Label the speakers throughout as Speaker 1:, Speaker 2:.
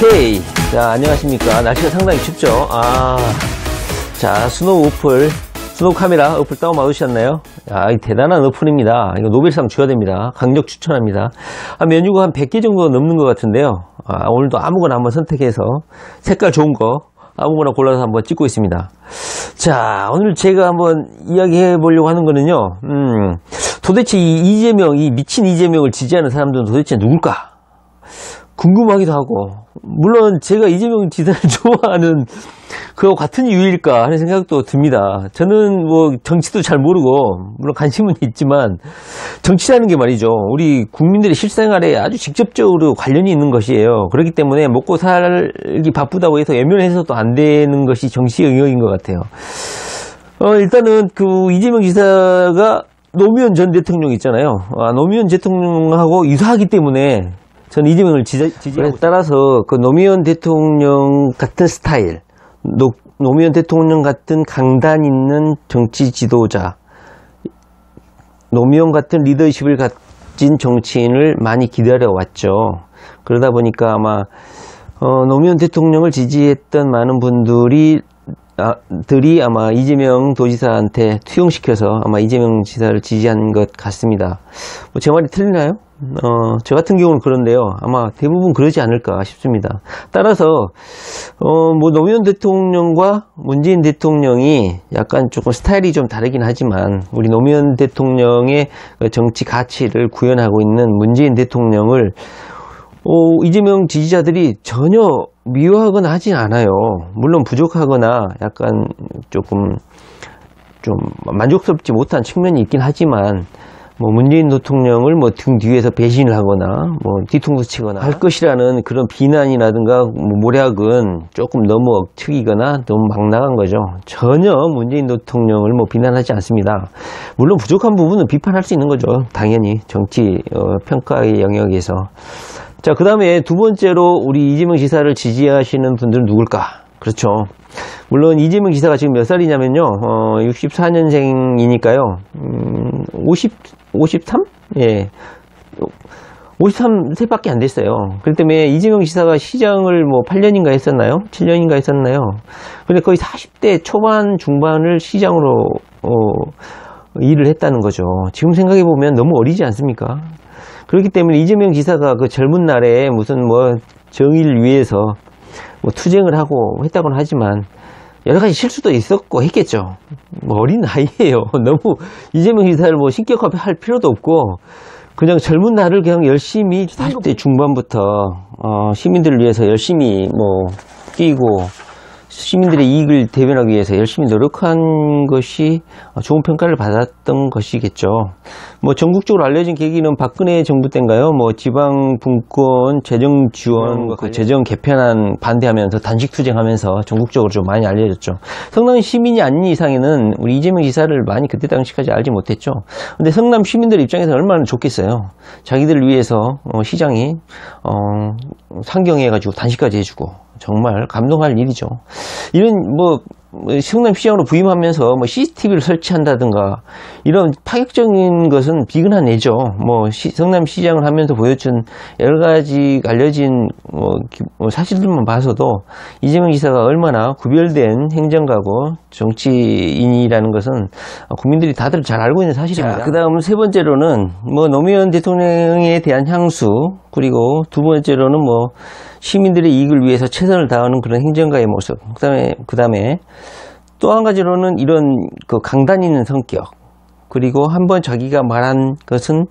Speaker 1: 오케이. 자, 안녕하십니까. 날씨가 상당히 춥죠. 자, 스노우 어플, 스노우 카메라 어플 다운받으셨나요? 이 대단한 어플입니다. 이거 노벨상 줘야 됩니다. 강력 추천합니다. 메뉴가 한 100개 정도 넘는 것 같은데요. 오늘도 아무거나 한번 선택해서 색깔 좋은 거 아무거나 골라서 한번 찍고 있습니다. 자, 오늘 제가 한번 이야기해 보려고 하는 거는요, 도대체 이 미친 이재명을 지지하는 사람들은 도대체 누굴까? 궁금하기도 하고, 물론 제가 이재명 지사를 좋아하는 그와 같은 이유일까 하는 생각도 듭니다. 저는 뭐 정치도 잘 모르고, 물론 관심은 있지만, 정치라는 게 말이죠, 우리 국민들의 실생활에 아주 직접적으로 관련이 있는 것이에요. 그렇기 때문에 먹고 살기 바쁘다고 해서 외면해서도 안 되는 것이 정치 영역인 것 같아요. 일단은 이재명 지사가 노무현 전 대통령 있잖아요. 노무현 대통령하고 유사하기 때문에 저는 이재명을 지지하고 따라서 노무현 대통령 같은 스타일, 노무현 대통령 같은 강단 있는 정치 지도자, 노무현 같은 리더십을 가진 정치인을 많이 기다려왔죠. 그러다 보니까 아마 노무현 대통령을 지지했던 많은 분들이 아마 이재명 도지사한테 투영시켜서 아마 이재명 지사를 지지한 것 같습니다. 제 말이 틀리나요? 저 같은 경우는 그런데요. 아마 대부분 그러지 않을까 싶습니다. 따라서, 노무현 대통령과 문재인 대통령이 약간 조금 스타일이 좀 다르긴 하지만, 우리 노무현 대통령의 정치 가치를 구현하고 있는 문재인 대통령을, 이재명 지지자들이 전혀 미워하거나 하진 않아요. 물론 부족하거나 약간 조금 좀 만족스럽지 못한 측면이 있긴 하지만, 문재인 대통령을 등 뒤에서 배신을 하거나, 뒤통수 치거나 할 것이라는 그런 비난이라든가, 모략은 조금 너무 억측이거나 너무 막 나간 거죠. 전혀 문재인 대통령을 비난하지 않습니다. 물론 부족한 부분은 비판할 수 있는 거죠. 당연히. 정치, 평가의 영역에서. 자, 그 다음에 두 번째로 우리 이재명 지사를 지지하시는 분들은 누굴까? 그렇죠. 물론 이재명 지사가 지금 몇 살이냐면요, 64년생이니까요, 53? 예. 53세밖에 안 됐어요. 그렇기 때문에 이재명 지사가 시장을 8년인가 했었나요? 7년인가 했었나요? 근데 거의 40대 초반, 중반을 시장으로, 일을 했다는 거죠. 지금 생각해보면 너무 어리지 않습니까? 그렇기 때문에 이재명 지사가 그 젊은 날에 무슨 정의를 위해서 투쟁을 하고 했다고는 하지만 여러 가지 실수도 있었고 했겠죠. 어린 나이에요. 너무 이재명 지사를 신격화할 필요도 없고 그냥 젊은 날을 그냥 열심히 40대 중반부터 시민들을 위해서 열심히 뛰고 시민들의 이익을 대변하기 위해서 열심히 노력한 것이 좋은 평가를 받았던 것이겠죠. 전국적으로 알려진 계기는 박근혜 정부 때인가요? 지방 분권 재정 지원, 재정 개편안 반대하면서 단식 투쟁하면서 전국적으로 좀 많이 알려졌죠. 성남 시민이 아닌 이상에는 우리 이재명 지사를 많이 그때 당시까지 알지 못했죠. 근데 성남 시민들 입장에서 얼마나 좋겠어요. 자기들을 위해서 시장이 상경해가지고 단식까지 해주고. 정말 감동할 일이죠. 이런 성남시장으로 부임하면서 CCTV를 설치한다든가 이런 파격적인 것은 비근한 예죠. 성남시장을 하면서 보여준 여러 가지 알려진 사실들만 봐서도 이재명 지사가 얼마나 구별된 행정가고 정치인이라는 것은 국민들이 다들 잘 알고 있는 사실입니다. 그 다음 세 번째로는 노무현 대통령에 대한 향수, 그리고 두 번째로는 시민들의 이익을 위해서 최선을 다하는 그런 행정가의 모습. 그 다음에 또 한 가지로는 이런 강단 있는 성격. 그리고 한번 자기가 말한 것은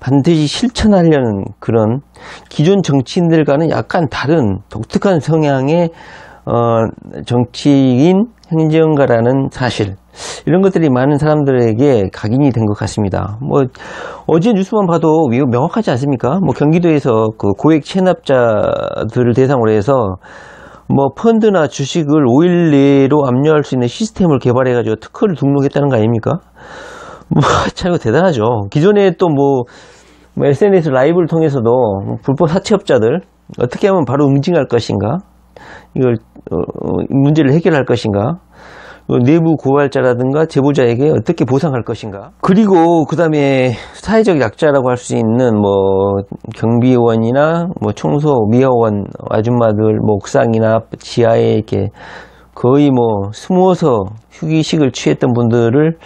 Speaker 1: 반드시 실천하려는 그런 기존 정치인들과는 약간 다른 독특한 성향의 정치인, 행정가라는 사실. 이런 것들이 많은 사람들에게 각인이 된 것 같습니다. 어제 뉴스만 봐도 명확하지 않습니까? 경기도에서 고액 체납자들을 대상으로 해서 펀드나 주식을 5일 내로 압류할 수 있는 시스템을 개발해가지고 특허를 등록했다는 거 아닙니까? 참 대단하죠. 기존에 또 SNS 라이브를 통해서도 불법 사채업자들 어떻게 하면 바로 응징할 것인가? 이걸 문제를 해결할 것인가? 내부 고발자라든가 제보자에게 어떻게 보상할 것인가. 그리고 그 다음에 사회적 약자라고 할 수 있는 뭐 경비원이나 뭐 청소 미화원 아줌마들 뭐 옥상이나 지하에 이렇게 거의 뭐 숨어서 휴게식을 취했던 분들을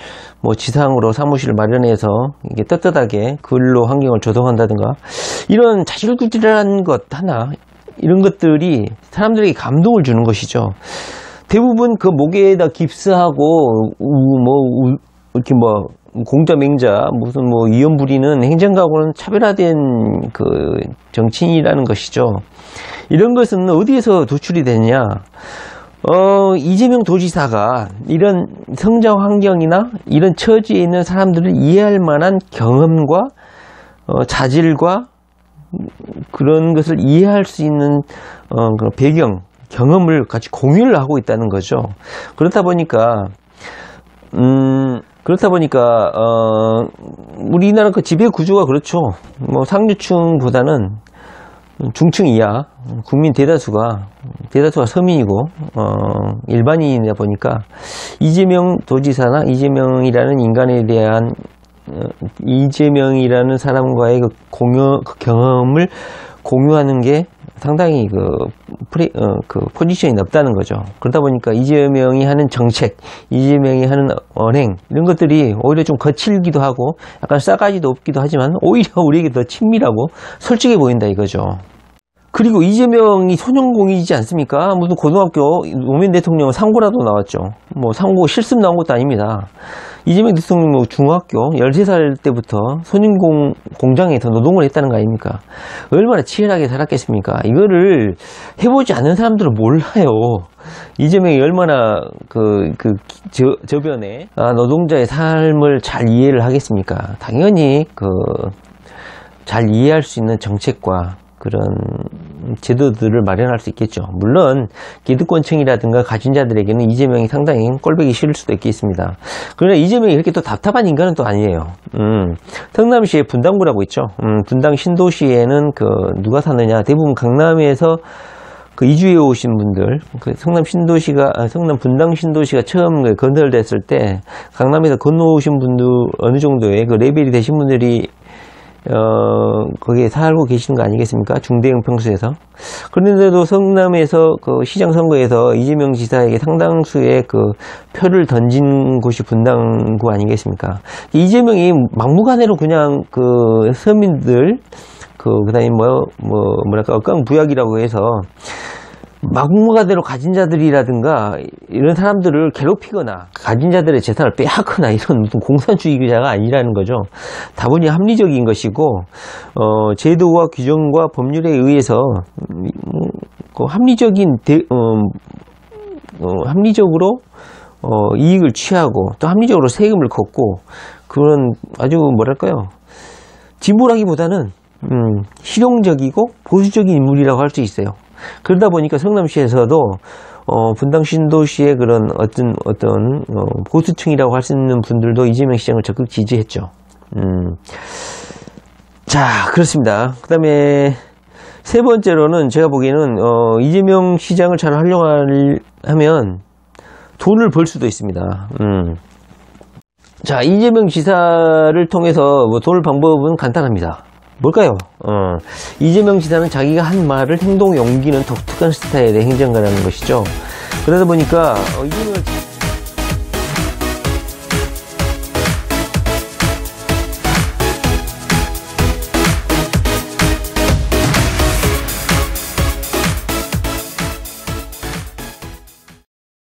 Speaker 1: 뭐 지상으로 사무실을 마련해서 이게 떳떳하게 근로 환경을 조성한다든가, 이런 자질구질한 것 하나, 이런 것들이 사람들에게 감동을 주는 것이죠. 대부분 그 목에다 깁스하고 이렇게 뭐 공자 맹자 무슨 뭐 위험 부리는 행정가하고는 차별화된 그 정치인이라는 것이죠. 이런 것은 어디에서 도출이 되느냐? 이재명 도지사가 이런 성장 환경이나 이런 처지에 있는 사람들을 이해할 만한 경험과 자질과 그런 것을 이해할 수 있는 그런 배경, 경험을 같이 공유를 하고 있다는 거죠. 그렇다 보니까 우리나라 그 지배 구조가 그렇죠. 뭐 상류층보다는 중층 이하 국민 대다수가 서민이고 일반인이다 보니까 이재명 도지사나 이재명이라는 인간에 대한 이재명이라는 사람과의 그 경험을 공유하는 게 상당히 그 포지션이 높다는 거죠. 그러다 보니까 이재명이 하는 정책, 이재명이 하는 언행, 이런 것들이 오히려 좀 거칠기도 하고 약간 싸가지도 없기도 하지만 오히려 우리에게 더 친밀하고 솔직해 보인다 이거죠. 그리고 이재명이 소년공이지 않습니까? 무슨 고등학교 노무현 대통령은 상고라도 나왔죠. 뭐 상고 실습 나온 것도 아닙니다. 이재명 대통령 뭐 중학교 13살 때부터 소년공 공장에서 노동을 했다는 거 아닙니까? 얼마나 치열하게 살았겠습니까? 이거를 해보지 않는 사람들은 몰라요. 이재명이 얼마나 저변에 노동자의 삶을 잘 이해를 하겠습니까? 당연히 잘 이해할 수 있는 정책과 그런 제도들을 마련할 수 있겠죠. 물론 기득권층이라든가 가진 자들에게는 이재명이 상당히 꼴보기 싫을 수도 있겠습니다. 그러나 이재명이 이렇게 또 답답한 인간은 또 아니에요. 성남시에 분당구라고 있죠. 분당 신도시에는 누가 사느냐, 대부분 강남에서 이주해 오신 분들, 성남 분당 신도시가 처음 건설됐을 때 강남에서 건너오신 분들 어느 정도의 레벨이 되신 분들이 거기에 살고 계시는 거 아니겠습니까? 중대형 평수에서. 그런데도 성남에서 시장 선거에서 이재명 지사에게 상당수의 표를 던진 곳이 분당구 아니겠습니까? 이재명이 막무가내로 그냥 서민들, 그다음에 뭐랄까, 억강부약이라고 해서 막무가내로 가진 자들이라든가 이런 사람들을 괴롭히거나 가진 자들의 재산을 빼앗거나 이런 무슨 공산주의자가 아니라는 거죠. 다분히 합리적인 것이고 제도와 규정과 법률에 의해서 합리적으로 이익을 취하고 또 합리적으로 세금을 걷고 그런 아주 뭐랄까요, 진보라기보다는 실용적이고 보수적인 인물이라고 할 수 있어요. 그러다 보니까 성남시에서도 분당 신도시의 그런 어떤 보수층이라고 할 수 있는 분들도 이재명 시장을 적극 지지했죠. 자, 그렇습니다. 그 다음에 세 번째로는 제가 보기에는 이재명 시장을 잘 활용하면 돈을 벌 수도 있습니다. 자, 이재명 지사를 통해서 돈을 방법은 간단합니다. 뭘까요? 이재명 지사는 자기가 한 말을 행동에 옮기는 독특한 스타일의 행정가라는 것이죠. 그러다 보니까 이재명